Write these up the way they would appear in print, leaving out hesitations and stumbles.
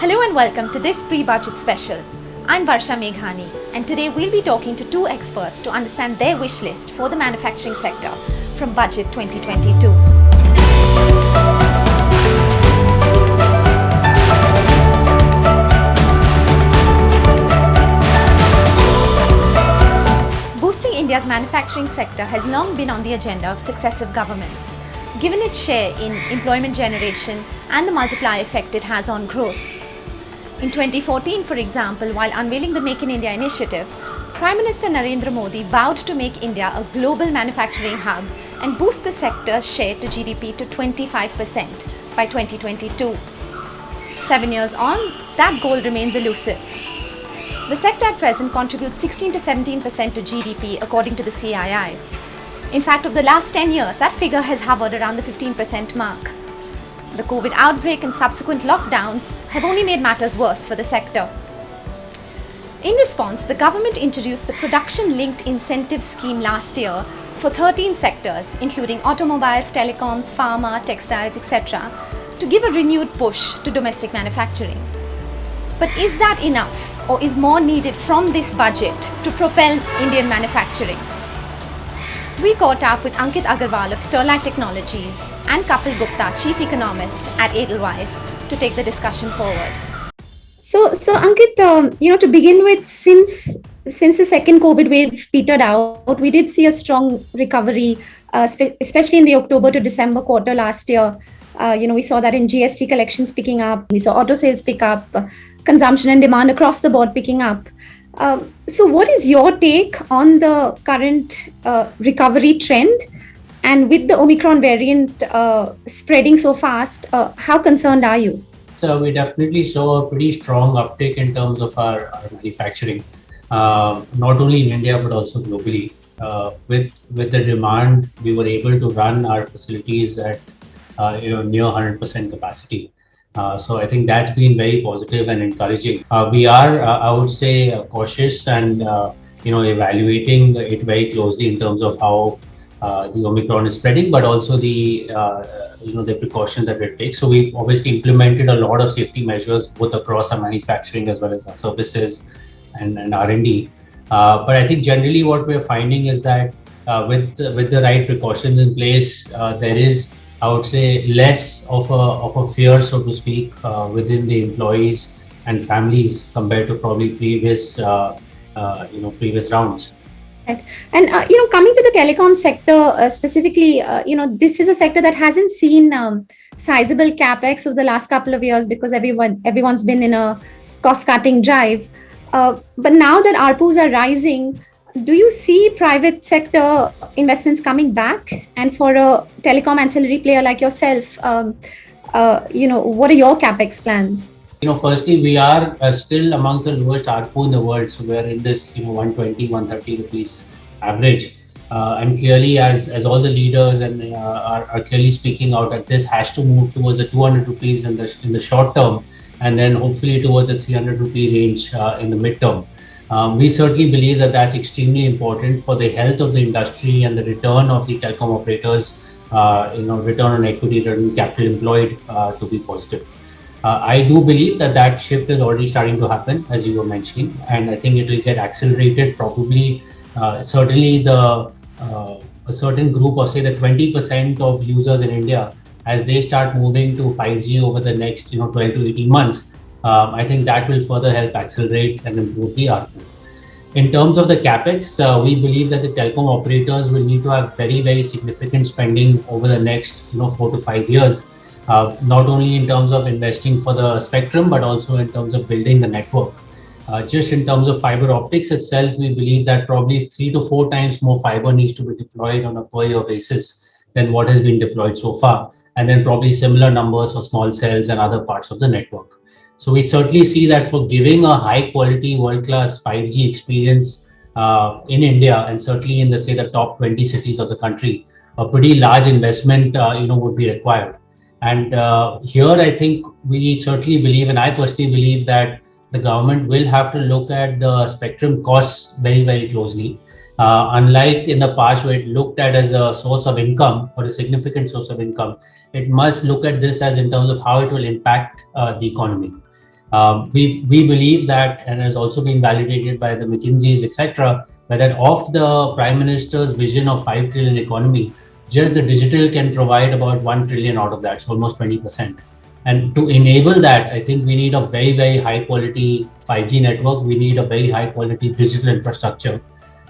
Hello and welcome to this pre-budget special. I'm Varsha Meghani, and today we'll be talking to two experts to understand their wish list for the manufacturing sector from Budget 2022. Boosting India's manufacturing sector has long been on the agenda of successive governments, given its share in employment generation and the multiplier effect it has on growth. In 2014, for example, while unveiling the Make in India initiative, Prime Minister Narendra Modi vowed to make India a global manufacturing hub and boost the sector's share to GDP to 25% by 2022. 7 years on, that goal remains elusive. The sector at present contributes 16 to 17% to GDP according to the CII. In fact, over the last 10 years, that figure has hovered around the 15% mark. The COVID outbreak and subsequent lockdowns have only made matters worse for the sector. In response, the government introduced the production-linked incentive scheme last year for 13 sectors, including automobiles, telecoms, pharma, textiles, etc., to give a renewed push to domestic manufacturing. But is that enough, or is more needed from this budget to propel Indian manufacturing? We caught up with Ankit Agarwal of Sterlite Technologies and Kapil Gupta, Chief Economist at Edelweiss, to take the discussion forward. So Ankit, to begin with, since the second COVID wave petered out, we did see a strong recovery, especially in the October to December quarter last year. We saw that in GST collections picking up, we saw auto sales pick up, consumption and demand across the board picking up. So what is your take on the current recovery trend? And with the Omicron variant spreading so fast, how concerned are you? So we definitely saw a pretty strong uptick in terms of our manufacturing, not only in India, but also globally. With the demand, we were able to run our facilities at near 100% capacity. So I think that's been very positive and encouraging. We are, I would say, cautious and evaluating it very closely in terms of how the Omicron is spreading, but also the precautions that we take. So we've obviously implemented a lot of safety measures both across our manufacturing as well as our services and R&D. But I think generally what we're finding is that with the right precautions in place, there is, I would say, less of a fear, so to speak, within the employees and families compared to probably previous rounds. Right. And coming to the telecom sector specifically, this is a sector that hasn't seen sizable capex over the last couple of years because everyone's been in a cost-cutting drive. But now that ARPUs are rising, do you see private sector investments coming back? And for a telecom ancillary player like yourself, what are your capex plans? Firstly, we are still amongst the lowest ARPU in the world. So we're in this 120, 130 rupees average. And clearly, as all the leaders and are clearly speaking out, that this has to move towards the 200 rupees in the short term, and then hopefully towards the 300 rupee range in the midterm. We certainly believe that that's extremely important for the health of the industry and the return of the telecom operators, return on equity, return on capital employed to be positive. I do believe that shift is already starting to happen, as you were mentioning, and I think it will get accelerated. Probably, certainly a certain group of, say, the 20% of users in India, as they start moving to 5G over the next 12 to 18 months. I think that will further help accelerate and improve the ARPU. In terms of the capex, we believe that the telecom operators will need to have very, very significant spending over the next 4 to 5 years, not only in terms of investing for the spectrum, but also in terms of building the network. Just in terms of fiber optics itself, we believe that probably 3 to 4 times more fiber needs to be deployed on a per year basis than what has been deployed so far. And then probably similar numbers for small cells and other parts of the network. So we certainly see that for giving a high quality, world-class 5G experience in India, and certainly in the top 20 cities of the country, a pretty large investment would be required. And here I think we certainly believe, and I personally believe, that the government will have to look at the spectrum costs very, very closely. Unlike in the past where it looked at as a source of income or a significant source of income, it must look at this as in terms of how it will impact the economy. We believe that, and has also been validated by the McKinsey's, etc., that of the Prime Minister's vision of 5 trillion economy, just the digital can provide about 1 trillion out of that, so almost 20%. And to enable that, I think we need a very, very high quality 5G network. We need a very high quality digital infrastructure.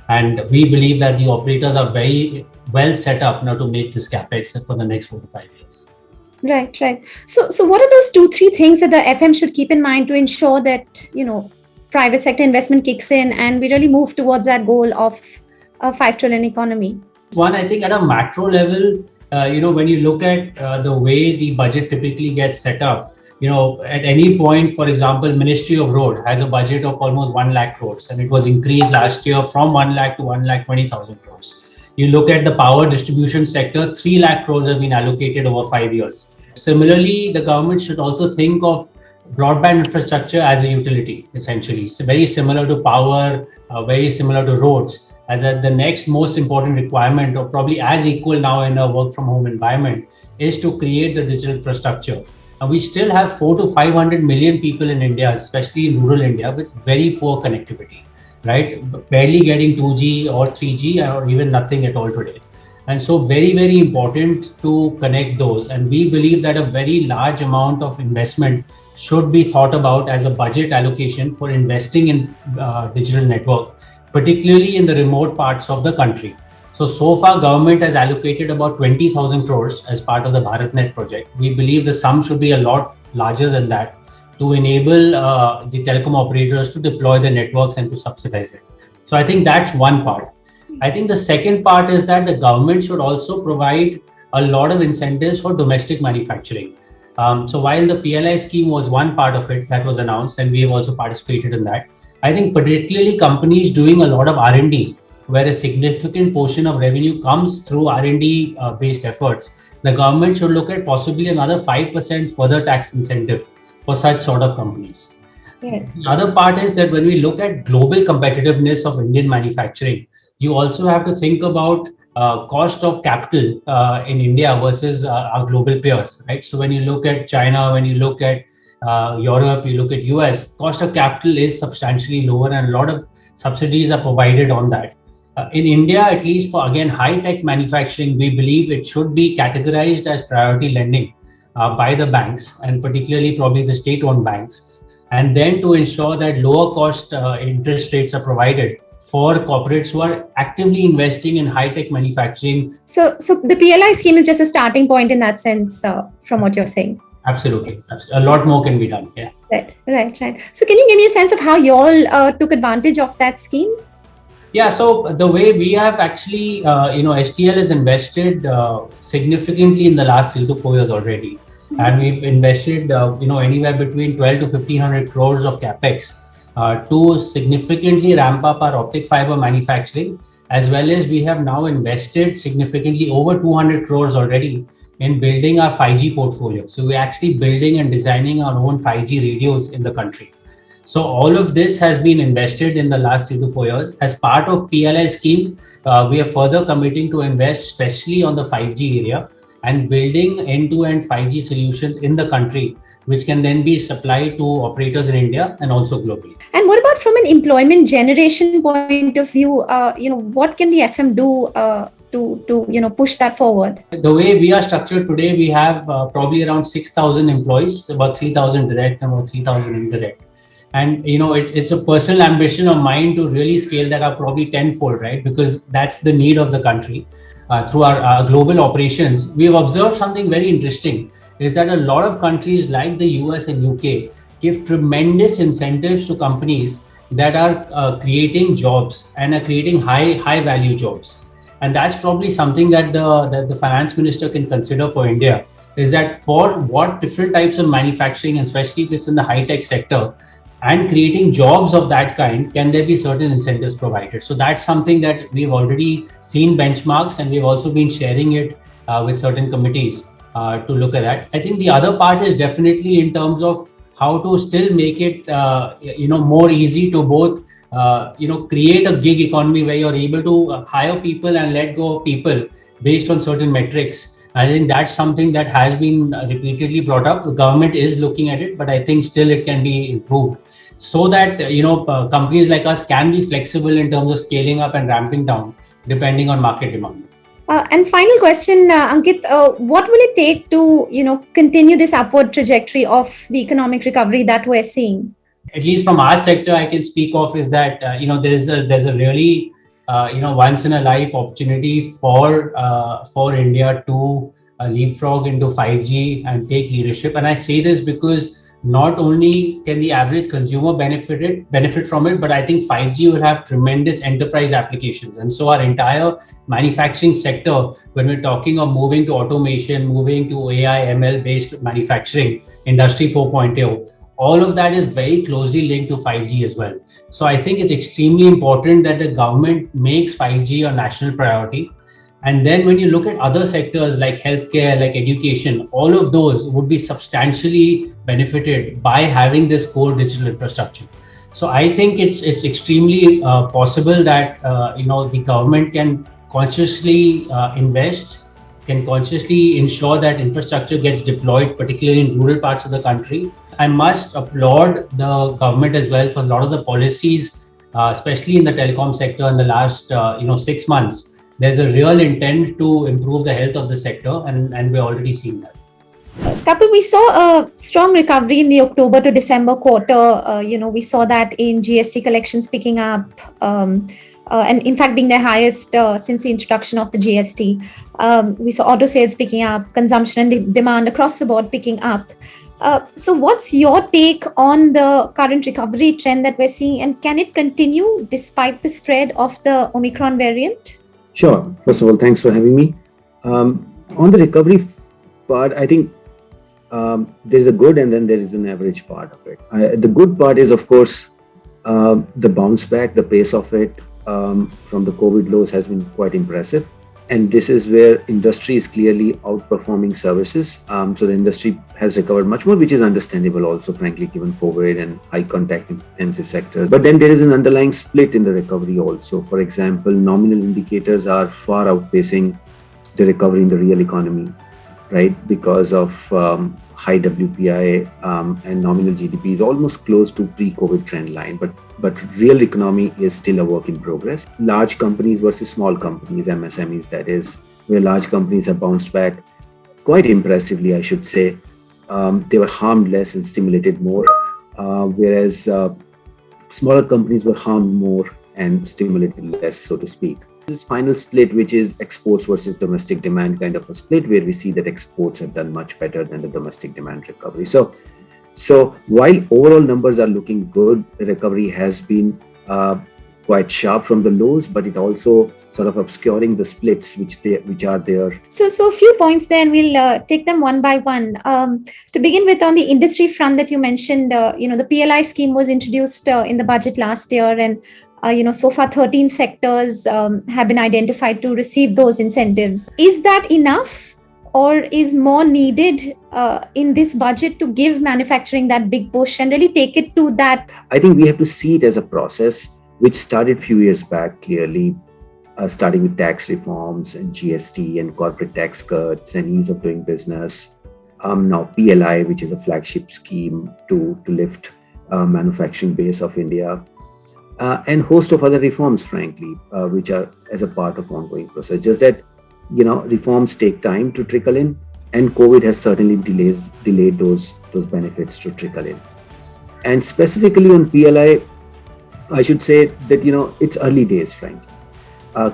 And we believe that the operators are very well set up now to make this capex for the next 4 to 5 years. Right, right. So what are those 2, 3 things that the FM should keep in mind to ensure that, private sector investment kicks in and we really move towards that goal of a 5 trillion economy? One, I think at a macro level, when you look at the way the budget typically gets set up, at any point, for example, Ministry of Road has a budget of almost 1 lakh crores, and it was increased last year from 1 lakh to 1,20,000 crores. You look at the power distribution sector, 3 lakh crores have been allocated over 5 years. Similarly, the government should also think of broadband infrastructure as a utility, essentially. So very similar to power, very similar to roads, as the next most important requirement, or probably as equal now in a work from home environment, is to create the digital infrastructure. And we still have 400 to 500 million people in India, especially in rural India, with very poor connectivity, right? Barely getting 2G or 3G or even nothing at all today. And so very, very important to connect those. And we believe that a very large amount of investment should be thought about as a budget allocation for investing in digital network, particularly in the remote parts of the country. So far, government has allocated about 20,000 crores as part of the BharatNet project. We believe the sum should be a lot larger than that to enable the telecom operators to deploy the networks and to subsidize it. So I think that's one part. I think the second part is that the government should also provide a lot of incentives for domestic manufacturing. So while the PLI scheme was one part of it that was announced, and we have also participated in that, I think particularly companies doing a lot of R&D, where a significant portion of revenue comes through R&D based efforts, the government should look at possibly another 5% further tax incentive for such sort of companies. Yeah. The other part is that when we look at global competitiveness of Indian manufacturing, you also have to think about cost of capital in India versus our global peers, right? So when you look at China, when you look at Europe, you look at US, cost of capital is substantially lower, and a lot of subsidies are provided on that. In India, at least for, again, high-tech manufacturing, we believe it should be categorized as priority lending by the banks, and particularly probably the state-owned banks, and then to ensure that lower cost interest rates are provided for corporates who are actively investing in high-tech manufacturing. So the PLI scheme is just a starting point in that sense, from what you're saying. Absolutely. A lot more can be done. Yeah. Right. So can you give me a sense of how you all took advantage of that scheme? Yeah, so the way we have actually, STL has invested significantly in the last 3 to 4 years already. Mm-hmm. And we've invested, anywhere between 12 to 1500 crores of capex to significantly ramp up our optic fiber manufacturing, as well as we have now invested significantly over 200 crores already in building our 5G portfolio. So we're actually building and designing our own 5G radios in the country. So all of this has been invested in the last 3 to 4 years. As part of PLI scheme, we are further committing to invest especially on the 5G area and building end-to-end 5G solutions in the country, which can then be supplied to operators in India and also globally. And what about from an employment generation point of view? What can the FM do to push that forward? The way we are structured today, we have probably around 6,000 employees, about 3,000 direct and about 3,000 indirect. And it's a personal ambition of mine to really scale that up probably tenfold, right? Because that's the need of the country. Through our global operations, we have observed something very interesting, is that a lot of countries like the US and UK give tremendous incentives to companies that are creating jobs and are creating high value jobs. And that's probably something that the finance minister can consider for India, is that for what different types of manufacturing, and especially if it's in the high tech sector, and creating jobs of that kind, can there be certain incentives provided? So that's something that we've already seen benchmarks, and we've also been sharing it with certain committees to look at that. I think the other part is definitely in terms of how to still make it more easy to both create a gig economy where you're able to hire people and let go of people based on certain metrics, I think that's something that has been repeatedly brought up. The government is looking at it, but I think still it can be improved so that companies like us can be flexible in terms of scaling up and ramping down depending on market demand. And final question, Ankit, what will it take to continue this upward trajectory of the economic recovery that we're seeing? At least from our sector, I can speak of is that there's a really once in a life opportunity for India to leapfrog into 5G and take leadership. And I say this because not only can the average consumer benefit from it, but I think 5G will have tremendous enterprise applications. And so our entire manufacturing sector, when we're talking of moving to automation, moving to AI, ML based manufacturing, Industry 4.0, all of that is very closely linked to 5G as well. So I think it's extremely important that the government makes 5G a national priority. And then when you look at other sectors like healthcare, like education, all of those would be substantially benefited by having this core digital infrastructure. So I think it's extremely possible that the government can consciously invest, can consciously ensure that infrastructure gets deployed, particularly in rural parts of the country. I must applaud the government as well for a lot of the policies, especially in the telecom sector in the last 6 months. There's a real intent to improve the health of the sector, and we're already seeing that. Kapil, we saw a strong recovery in the October to December quarter. We saw that in GST collections picking up, and in fact being their highest since the introduction of the GST. We saw auto sales picking up, consumption and demand across the board picking up. So what's your take on the current recovery trend that we're seeing, and can it continue despite the spread of the Omicron variant? Sure. First of all, thanks for having me. On the recovery part, I think there's a good and then there is an average part of it. The good part is, of course, the bounce back, the pace of it from the COVID lows has been quite impressive. And this is where industry is clearly outperforming services. So the industry has recovered much more, which is understandable also, frankly, given COVID and high contact intensive sectors. But then there is an underlying split in the recovery also. For example, nominal indicators are far outpacing the recovery in the real economy, right? Because of high WPI and nominal GDP is almost close to pre-COVID trend line, but real economy is still a work in progress. Large companies versus small companies, MSMEs that is, where large companies have bounced back quite impressively, I should say. They were harmed less and stimulated more, whereas smaller companies were harmed more and stimulated less, so to speak. This final split, which is exports versus domestic demand kind of a split, where we see that exports have done much better than the domestic demand recovery. So while overall numbers are looking good, the recovery has been quite sharp from the lows, but it also sort of obscuring the splits which are there. So a few points there, and we'll take them one by one. To begin with, on the industry front that you mentioned, the PLI scheme was introduced in the budget last year, and so far 13 sectors have been identified to receive those incentives. Is that enough, or is more needed in this budget to give manufacturing that big push and really take it to that? I think we have to see it as a process which started a few years back, clearly, starting with tax reforms and GST and corporate tax cuts and ease of doing business. Now PLI, which is a flagship scheme to lift manufacturing base of India. And host of other reforms, frankly, which are as a part of ongoing process. Just that, reforms take time to trickle in, and COVID has certainly delayed those benefits to trickle in. And specifically on PLI, I should say that, it's early days, frankly.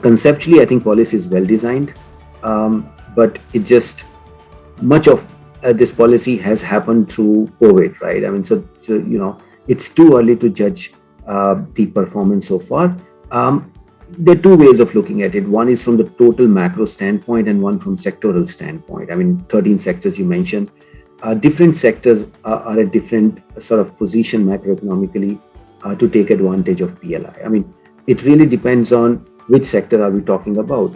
Conceptually, I think policy is well designed, but it just, much of this policy has happened through COVID, right? I mean, so it's too early to judge the performance so far. There are two ways of looking at it. One is from the total macro standpoint and one from sectoral standpoint. I mean, 13 sectors you mentioned. Different sectors are at different sort of position macroeconomically to take advantage of PLI. I mean, it really depends on which sector are we talking about,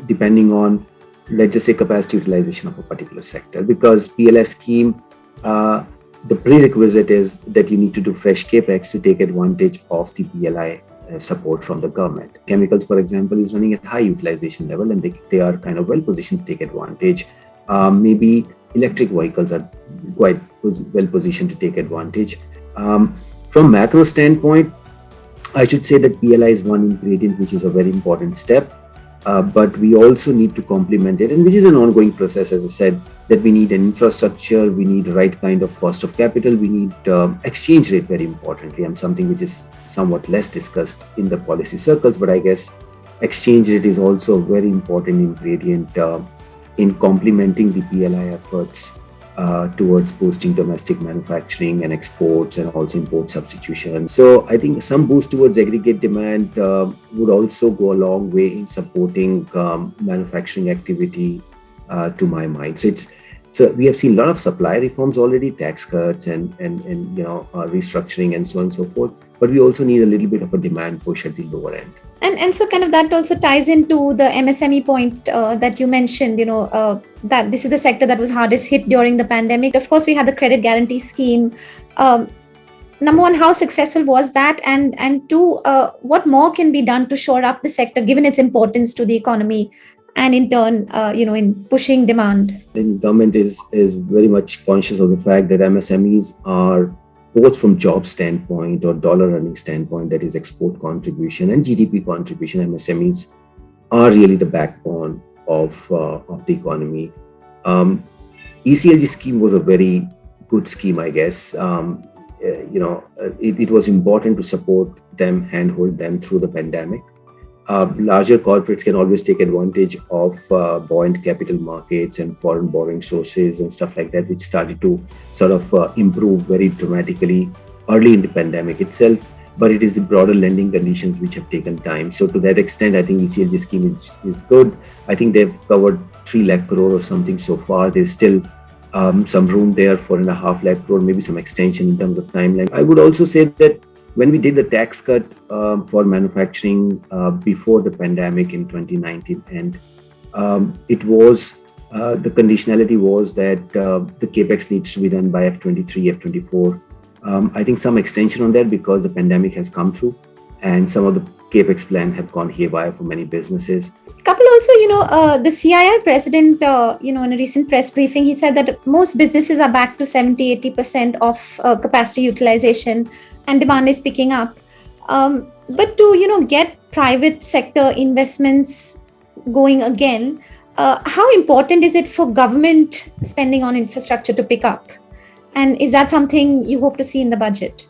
depending on, let's just say, capacity utilization of a particular sector. Because PLI scheme, the prerequisite is that you need to do fresh capex to take advantage of the PLI support from the government. Chemicals, for example, is running at high utilization level, and they are kind of well positioned to take advantage. Maybe electric vehicles are quite well positioned to take advantage. From macro standpoint, I should say that PLI is one ingredient which is a very important step, but we also need to complement it, and which is an ongoing process, as I said, that we need an infrastructure, we need the right kind of cost of capital, we need exchange rate very importantly, and something which is somewhat less discussed in the policy circles, but I guess exchange rate is also a very important ingredient in complementing the PLI efforts towards boosting domestic manufacturing and exports and also import substitution. So I think some boost towards aggregate demand would also go a long way in supporting manufacturing activity to my mind. So we have seen a lot of supply reforms already, tax cuts and restructuring and so on and so forth. But we also need a little bit of a demand push at the lower end. And so kind of that also ties into the MSME point that you mentioned, that this is the sector that was hardest hit during the pandemic. Of course, we had the credit guarantee scheme. Number one, how successful was that? And two, what more can be done to shore up the sector, given its importance to the economy and in turn, in pushing demand? The government is very much conscious of the fact that MSMEs are, both from job standpoint or dollar earning standpoint, that is export contribution and GDP contribution, MSMEs are really the backbone of the economy. ECLG scheme was a very good scheme, I guess. It was important to support them, handhold them through the pandemic. Larger corporates can always take advantage of buoyant capital markets and foreign borrowing sources and stuff like that, which started to sort of improve very dramatically early in the pandemic itself. But it is the broader lending conditions which have taken time. So to that extent, I think ECLG scheme is good. I think they've covered 3 lakh crore or something so far. There's still some room there for 4.5 lakh crore, maybe some extension in terms of timeline. I would also say that when we did the tax cut for manufacturing before the pandemic in 2019, and it was the conditionality was that the capex needs to be done by F23, F24. I think some extension on that because the pandemic has come through, and some of the capex plan have gone haywire for many businesses. Kapil, also, the CII president, in a recent press briefing, he said that most businesses are back to 70-80% of capacity utilization, and demand is picking up. But to, get private sector investments going again, how important is it for government spending on infrastructure to pick up? And is that something you hope to see in the budget?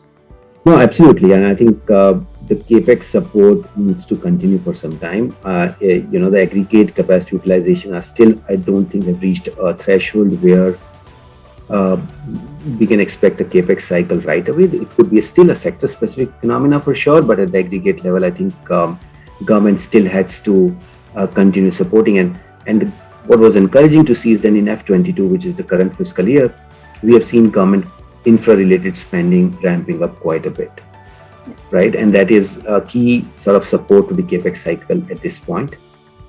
No, absolutely. And I think the capex support needs to continue for some time. The aggregate capacity utilization are still, I don't think, have reached a threshold where we can expect a capex cycle right away. It could be still a sector-specific phenomena for sure, but at the aggregate level, I think government still has to continue supporting. And what was encouraging to see is then in F22, which is the current fiscal year, we have seen government infra-related spending ramping up quite a bit, right? And that is a key sort of support to the capex cycle at this point.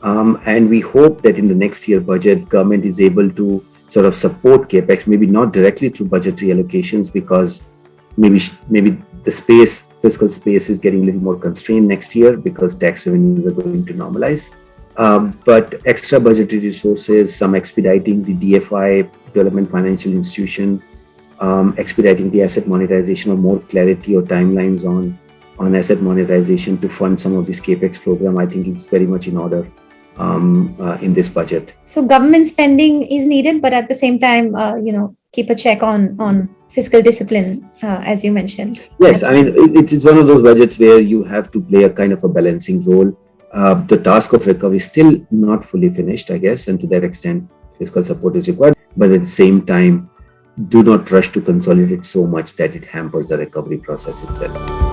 And we hope that in the next year budget, government is able to sort of support capex, maybe not directly through budgetary allocations, because maybe the fiscal space is getting a little more constrained next year because tax revenues are going to normalize. But extra budgetary resources, some expediting the DFI, Development Financial Institution, expediting the asset monetization, or more clarity or timelines on asset monetization to fund some of this capex program, I think is very much in order in this budget. So government spending is needed, but at the same time, keep a check on fiscal discipline, as you mentioned. Yes, I mean, it's one of those budgets where you have to play a kind of a balancing role. The task of recovery is still not fully finished, I guess, and to that extent, fiscal support is required. But at the same time, do not rush to consolidate so much that it hampers the recovery process itself.